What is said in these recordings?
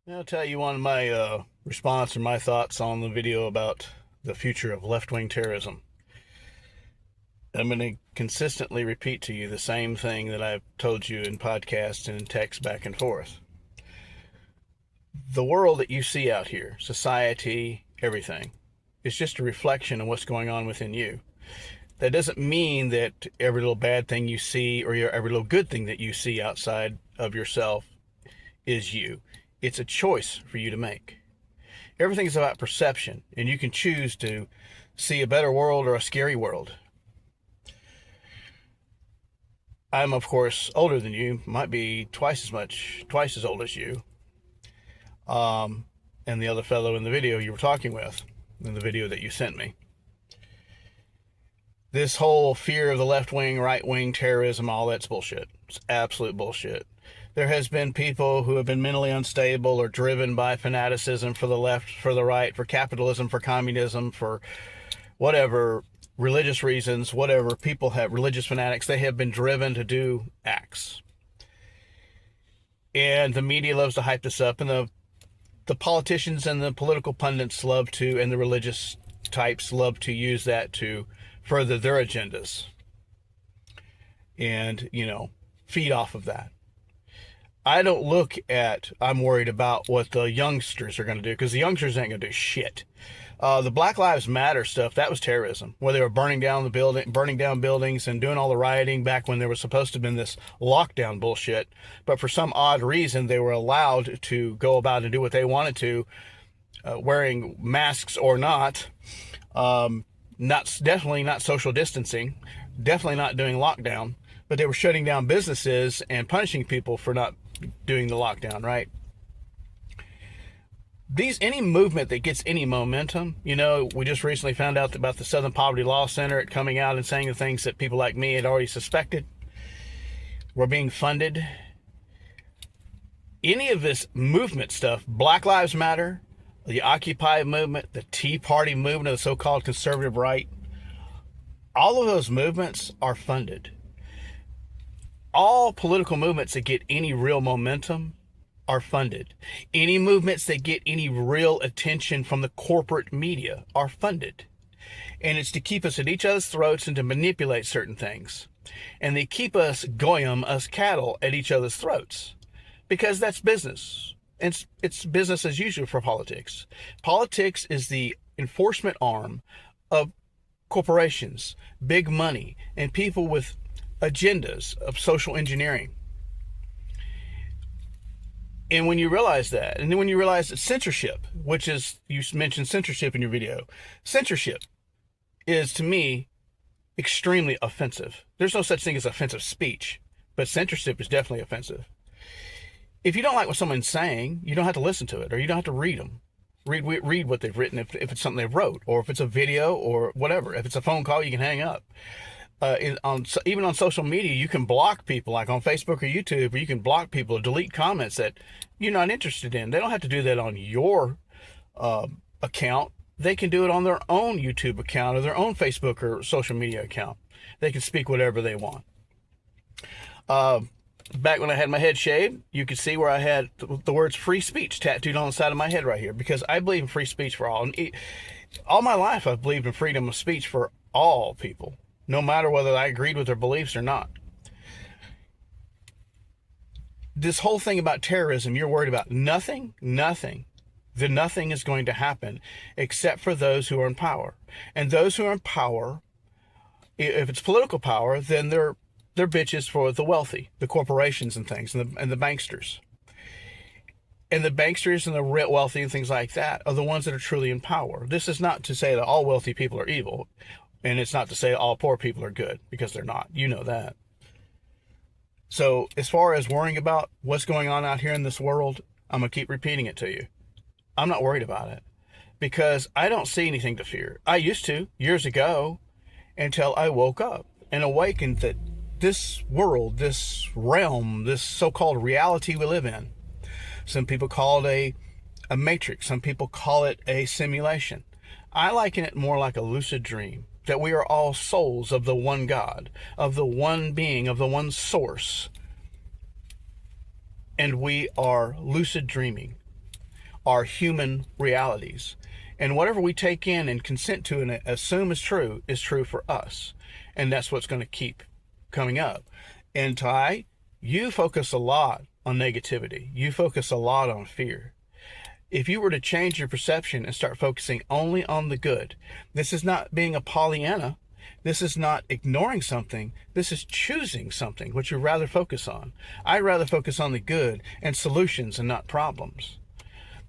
I'll tell you one of my response or my thoughts on the video about the future of left-wing terrorism. I'm going to consistently repeat to you the same thing that I've told you in podcasts and in text back and forth. The world that you see out here, society, everything, is just a reflection of what's going on within you. That doesn't mean that every little bad thing you see or every little good thing that you see outside of yourself is you. It's a choice for you to make. Everything is about perception, and you can choose to see a better world or a scary world. I'm, of course, older than you, might be twice as old as you. And the other fellow in the video you were talking with, in the video that you sent me. This whole fear of the left wing, right wing, terrorism, all that's bullshit. It's absolute bullshit. There has been people who have been mentally unstable or driven by fanaticism for the left, for the right, for capitalism, for communism, for whatever, religious reasons, whatever. People have religious fanatics. They have been driven to do acts. And the media loves to hype this up, and the politicians and the political pundits love to, and the religious types love to use that to further their agendas and, feed off of that. I don't look at, I'm worried about what the youngsters are going to do, because the youngsters ain't going to do shit. The Black Lives Matter stuff, that was terrorism, where they were burning down buildings and doing all the rioting back when there was supposed to have been this lockdown bullshit. But for some odd reason, they were allowed to go about and do what they wanted to, wearing masks or not. Definitely not social distancing, definitely not doing lockdown, but they were shutting down businesses and punishing people for not doing the lockdown, right? Any movement that gets any momentum, we just recently found out about the Southern Poverty Law Center coming out and saying the things that people like me had already suspected were being funded. Any of this movement stuff, Black Lives Matter, the Occupy movement, the Tea Party movement of the so-called conservative right, all of those movements are funded. All political movements that get any real momentum are funded. Any movements that get any real attention from the corporate media are funded. And it's to keep us at each other's throats and to manipulate certain things. And they keep us goyim, us cattle, at each other's throats. Because that's business. It's business as usual for politics. Politics is the enforcement arm of corporations, big money, and people with agendas of social engineering. And when you realize that, and then when you realize that censorship, which is, you mentioned censorship in your video, censorship is, to me, extremely offensive. There's no such thing as offensive speech, but censorship is definitely offensive. If you don't like what someone's saying, you don't have to listen to it, or you don't have to read them. Read what they've written if it's something they wrote, or if it's a video, or whatever. If it's a phone call, you can hang up. Even on social media, you can block people, like on Facebook or YouTube, or you can block people or delete comments that you're not interested in. They don't have to do that on your account. They can do it on their own YouTube account or their own Facebook or social media account. They can speak whatever they want. Back when I had my head shaved, you could see where I had the words free speech tattooed on the side of my head right here, because I believe in free speech for all. And all my life, I've believed in freedom of speech for all people, no matter whether I agreed with their beliefs or not. This whole thing about terrorism, you're worried about nothing. The nothing is going to happen except for those who are in power. And those who are in power, if it's political power, then they're bitches for the wealthy, the corporations and things, and the banksters. And the banksters and the wealthy and things like that are the ones that are truly in power. This is not to say that all wealthy people are evil. And it's not to say all poor people are good, because they're not. You know that. So as far as worrying about what's going on out here in this world, I'm going to keep repeating it to you. I'm not worried about it, because I don't see anything to fear. I used to years ago, until I woke up and awakened that this world, this realm, this so-called reality we live in, some people call it a matrix. Some people call it a simulation. I liken it more like a lucid dream, that we are all souls of the one God, of the one being, of the one source. And we are lucid dreaming. are human realities. And whatever we take in and consent to and assume is true for us. And that's what's going to keep coming up. And Ty, you focus a lot on negativity. You focus a lot on fear. If you were to change your perception and start focusing only on the good, this is not being a Pollyanna. This is not ignoring something. This is choosing something, which you'd rather focus on. I'd rather focus on the good and solutions and not problems.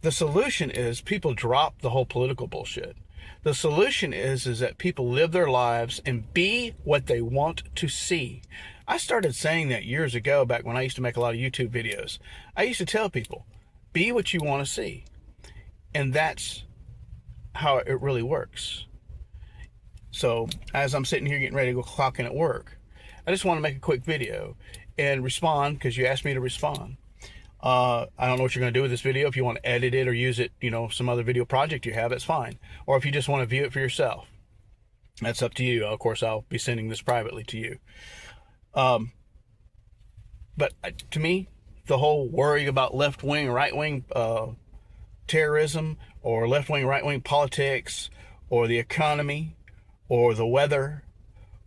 The solution is people drop the whole political bullshit. The solution is that people live their lives and be what they want to see. I started saying that years ago, back when I used to make a lot of YouTube videos. I used to tell people, be what you want to see. And that's how it really works. So as I'm sitting here getting ready to go clock in at work, I just want to make a quick video and respond, because you asked me to respond. I don't know what you're going to do with this video. If you want to edit it or use it, some other video project you have, it's fine. Or if you just want to view it for yourself, that's up to you. Of course, I'll be sending this privately to you. But to me, the whole worrying about left-wing, right-wing terrorism, or left-wing, right-wing politics, or the economy, or the weather,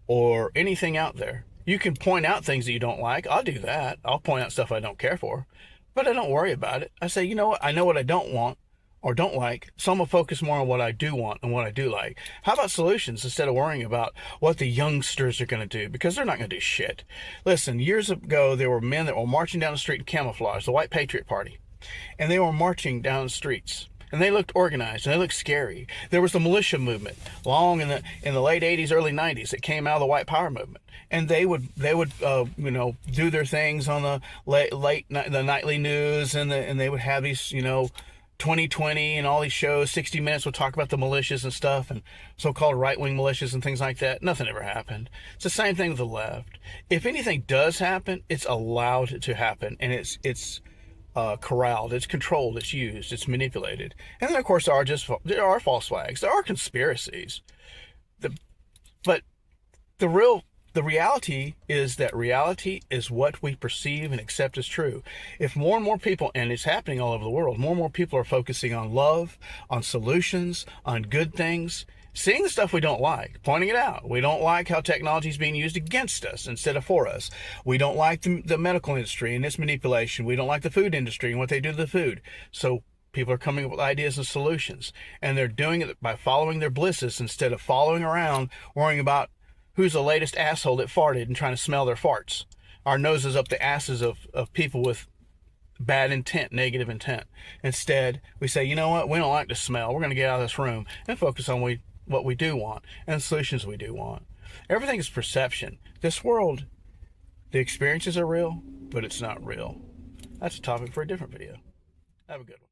or anything out there. You can point out things that you don't like. I'll do that. I'll point out stuff I don't care for. But I don't worry about it. I say, you know what? I know what I don't want or don't like, so I'm going to focus more on what I do want and what I do like. How about solutions instead of worrying about what the youngsters are going to do? Because they're not going to do shit. Listen, years ago, there were men that were marching down the street in camouflage, the White Patriot Party. And they were marching down the streets. And they looked organized, and they looked scary. There was the militia movement long in the late 80s, early 90s that came out of the white power movement. And they would do their things on the the nightly news, and they would have these 2020 and all these shows. 60 Minutes would talk about the militias and stuff, and so-called right-wing militias and things like that. Nothing ever happened. It's the same thing with the left. If anything does happen, it's allowed to happen, and it's corralled, it's controlled, it's used, it's manipulated. And then of course there are false flags, there are conspiracies. But the reality is that reality is what we perceive and accept as true. If more and more people, and it's happening all over the world, more and more people are focusing on love, on solutions, on good things, seeing the stuff we don't like, pointing it out. We don't like how technology is being used against us instead of for us. We don't like the medical industry and its manipulation. We don't like the food industry and what they do to the food. So people are coming up with ideas and solutions, and they're doing it by following their blisses instead of following around worrying about who's the latest asshole that farted and trying to smell their farts. Our noses up the asses of people with bad intent, negative intent. Instead, we say, you know what? We don't like the smell. We're going to get out of this room and focus on what we do want and the solutions we do want. Everything is perception. This world, the experiences are real, but it's not real. That's a topic for a different video. Have a good one.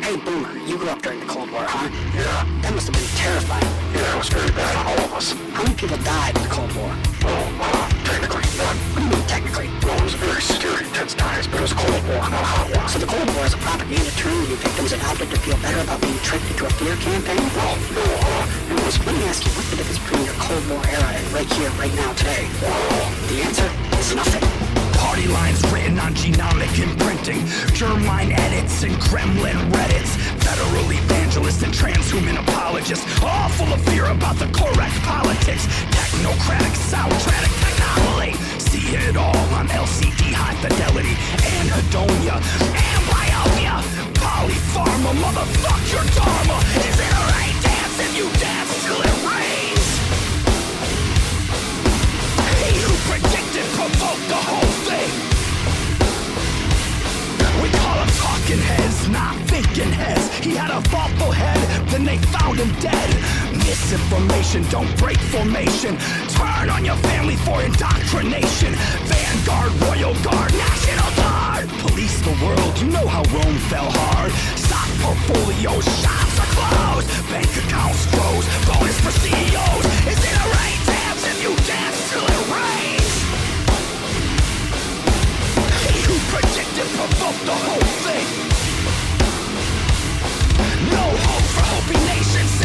Hey, Boomer, you grew up during the Cold War, huh? Yeah. That must have been terrifying. Yeah, it was very bad for all of us. How many people died in the Cold War? Well, technically none. What do you mean, technically? Well, it was very scary, intense times, but it was a Cold War, not a hot war. So the Cold War is a propaganda term giving victims an outlet to feel better about being tricked into a fear campaign? Well, no, it was... Let me ask you, what's the difference between your Cold War era and right here, right now, today? Well, the answer is nothing. Party lines written on genomic imprinting, germline edits and Kremlin Reddits, federal evangelists and transhuman apologists, all full of fear about the correct politics, technocratic, soundtratic technology. See it all on LCD high fidelity, anhedonia, amblyopia, polypharma, motherfuck your dharma. Is it a rain dance if you dance till it rains? He who predicted provoked the whole thing. We call him talking heads, not thinking heads. He had a thoughtful head, then they found him dead. Misinformation, don't break formation. Turn on your family for indoctrination. Vanguard, Royal Guard, National Guard. Police the world, you know how Rome fell hard. Stock portfolios, shops are closed. Bank accounts froze, bonus for CEOs. Is it a rain dance if you dance till it rains? He who predicted provoked the whole thing. No hope for hoping nations.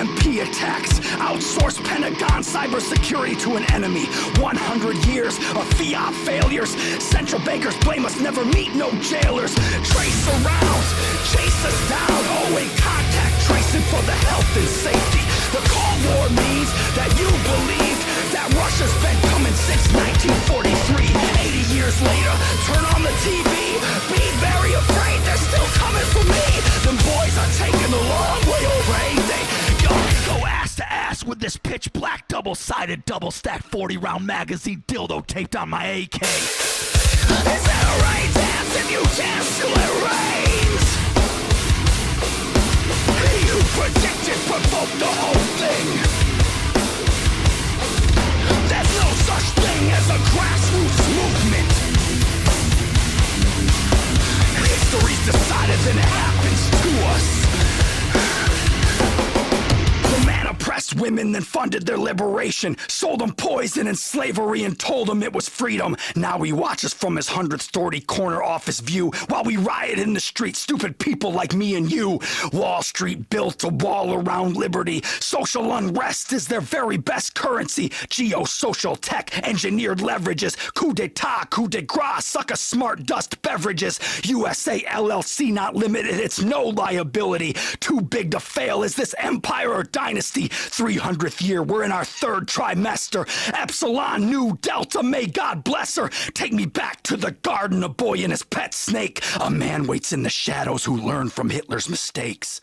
EMP attacks, outsource Pentagon cybersecurity to an enemy. 100 years of fiat failures. Central bankers blame us, never meet no jailers. Trace around, chase us down. Oh, and contact tracing for the health and safety. The Cold War means that you believed that Russia's been coming since 1943. 80 years later, turn on the TV, be very afraid they're still coming for me. Them boys are taking the long way over, ain't they? Yo, go ass to ass with this pitch black double-sided double-stacked 40-round magazine dildo taped on my AK. Is that a right dance if you can't split reins? You predicted, provoked the whole thing. There's no such thing as a grassroots movement. History's decided, then it happens to us. The man oppressed women, then funded their liberation, sold them poison and slavery and told them it was freedom. Now he watches from his 100th story corner office view while we riot in the street, stupid people like me and you. Wall Street built a wall around liberty. Social unrest is their very best currency. Geosocial tech, engineered leverages, coup d'etat, coup de grace, sucker smart dust beverages. USA LLC not limited, it's no liability. Too big to fail, is this empire or dynasty? 300th year, we're in our third trimester. Epsilon Nu Delta, may God bless her. Take me back to the garden, a boy and his pet snake. A man waits in the shadows who learned from Hitler's mistakes.